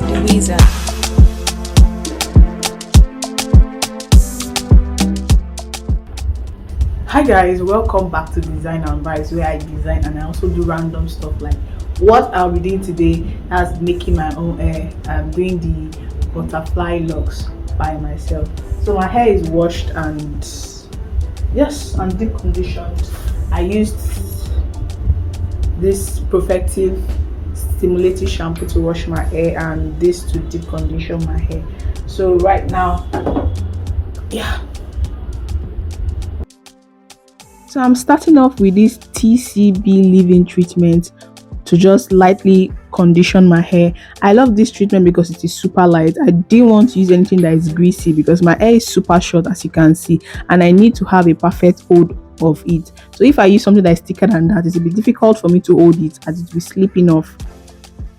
Louisa. Hi guys, welcome back to Design and Vibes, where I design and I also do random stuff like what I'll be doing today. That's making my own hair. I'm doing the butterfly locks by myself. So my hair is washed and yes, and deep conditioned. I used this Perfective stimulating shampoo to wash my hair and this to deep condition my hair. So right now, yeah. So I'm starting off with this TCB leave-in treatment to just lightly condition my hair. I love this treatment because it is super light. I didn't want to use anything that is greasy because my hair is super short, as you can see, and I need to have a perfect hold of it. So if I use something that is thicker than that, it will be difficult for me to hold it as it will be slipping off.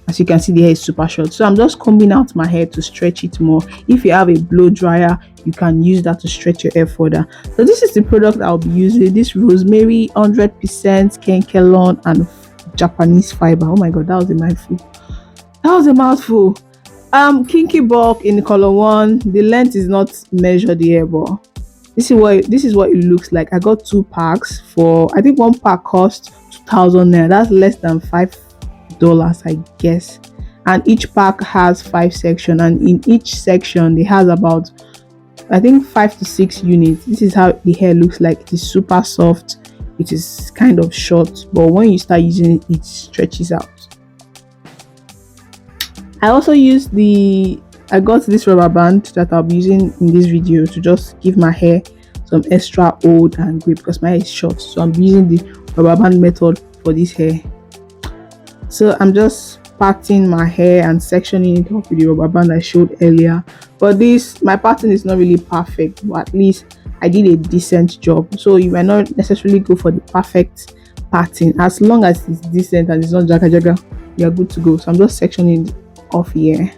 As you can see, the hair is super short, so I'm just combing out my hair to stretch it more. If you have a blow dryer, you can use that to stretch your hair further. So this is the product I'll be using: this rosemary 100% kenkelon and Japanese fiber. Oh my god, that was a mouthful. Kinky bulk in color 1. The length is not measured here, but this is what it looks like. I got 2 packs for, I think one pack cost 2,000 naira. That's less than $5, I guess. And each pack has 5 sections, and in each section they has about, I think, 5 to 6 units. This is how the hair looks like. It is super soft. It is kind of short, but when you start using it, it stretches out. I also I got this rubber band that I'll be using in this video to just give my hair some extra hold and grip because my hair is short. So I'm using the rubber band method for this hair. So I'm just parting my hair and sectioning it up with the rubber band I showed earlier. But my pattern is not really perfect, but at least I did a decent job. So you might not necessarily go for the perfect pattern. As long as it's decent and it's not jaga jaga, you're good to go. So I'm just sectioning it off here.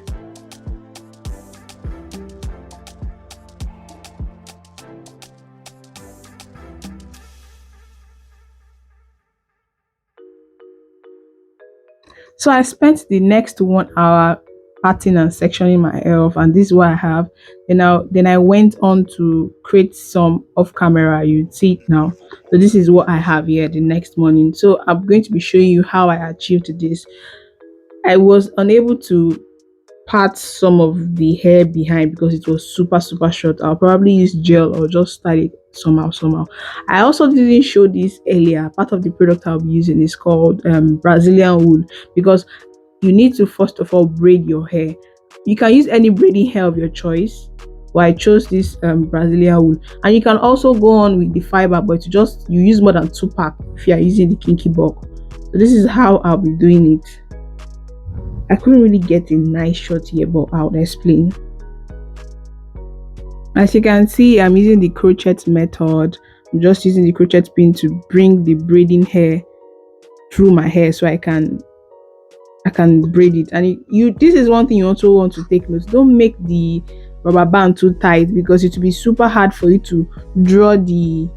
So I spent the next 1 hour parting and sectioning my hair off, and this is what I have. Then I went on to create some off camera. You see it now. So this is what I have here the next morning. So I'm going to be showing you how I achieved this. I was unable to part some of the hair behind because it was super short. I'll probably use gel or just style it somehow. I also didn't show this earlier. Part of the product I'll be using is called Brazilian wool, because you need to first of all braid your hair. You can use any braiding hair of your choice, but I chose this Brazilian wool. And you can also go on with the fiber, but you use more than 2 packs if you are using the kinky bulk. So this is how I'll be doing it. I couldn't really get a nice shot here, but I'll explain. As you can see, I'm using the crochet method. I'm just using the crochet pin to bring the braiding hair through my hair so I can braid it. And this is one thing you also want to take note. Don't make the rubber band too tight because it will be super hard for you to draw the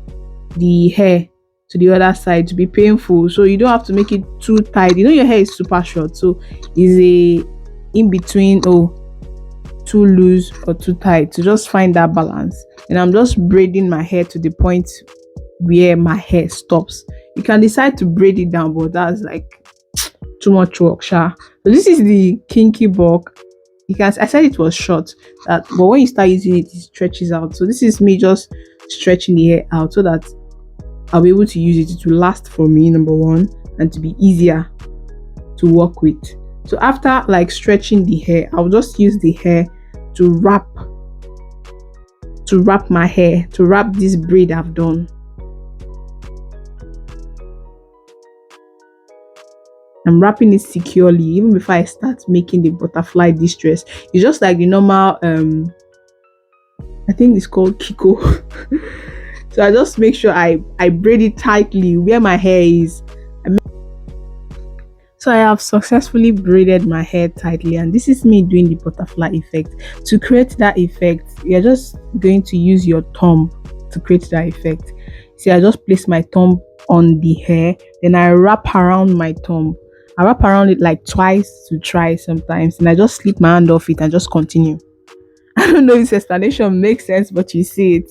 hair to the other side, to be painful. So you don't have to make it too tight. Your hair is super short, so is a in between, too loose or too tight, to just find that balance. And I'm just braiding my hair to the point where my hair stops. You can decide to braid it down, but that's like too much work, sha. So this is the kinky bulk. I said it was short, but when you start using it, it stretches out. So this is me just stretching the hair out so that I'll be able to use it. It will last for me, number one, and to be easier to work with. So after stretching the hair, I'll just use the hair to wrap my hair, to wrap this braid I've done. I'm wrapping it securely even before I start making the butterfly distress. It's just like the normal I think it's called Kiko. So I just make sure I braid it tightly where my hair is. So I have successfully braided my hair tightly, and this is me doing the butterfly effect. To create that effect, you're just going to use your thumb to create that effect. See, I just place my thumb on the hair, then I wrap around my thumb I wrap around it like twice to try sometimes, and I just slip my hand off it and just continue. I don't know if this explanation makes sense, but you see it.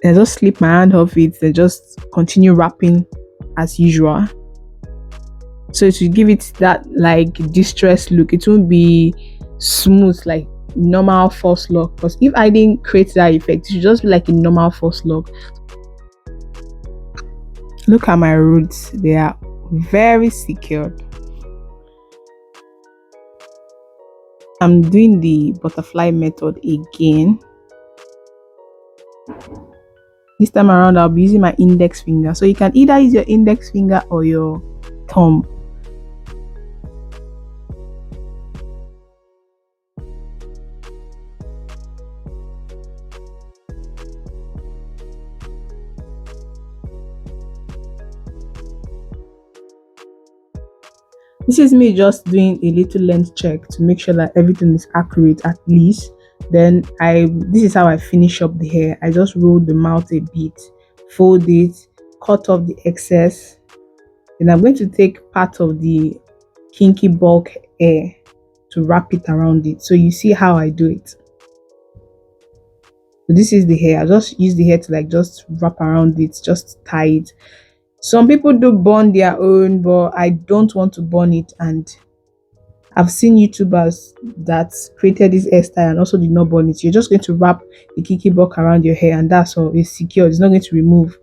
I just slip my hand off it and just continue wrapping as usual. So to give it that like distressed look, it won't be smooth like normal false lock. Because if I didn't create that effect, it should just be like a normal false lock. Look at my roots, they are very secured. I'm doing the butterfly method again. This time around, I'll be using my index finger. So you can either use your index finger or your thumb. This is me just doing a little length check to make sure that everything is accurate at least. Then this is how I finish up the hair. I just roll the mouth a bit, fold it, cut off the excess. Then I'm going to take part of the kinky bulk hair to wrap it around it. So you see how I do it. So this is the hair. I just use the hair to like just wrap around it, just tie it. Some people do bond their own, but I don't want to bond it. And I've seen YouTubers that created this hairstyle and also did not bond it. You're just going to wrap the kiki bulk around your hair, and that's all. It's secure. It's not going to remove.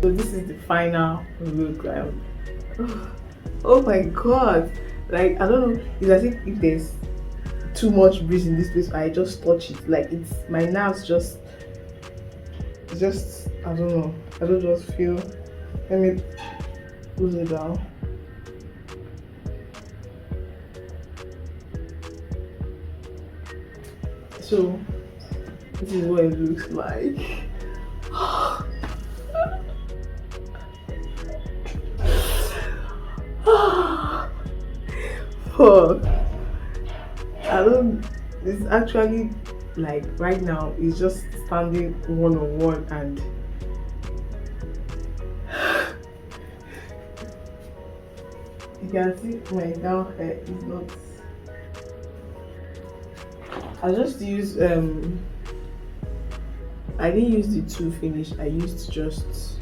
So this is the final look. Oh my god! Like I don't know. It's as if there's too much breeze in this place. I just touch it. Like it's my nerves just I don't know. I don't just feel. Let me close it down. So this is what it looks like. Fuck. I don't. It's actually like right now. It's just standing one on one, and you can see my down hair is not. I just use I didn't use the two finish. I used just.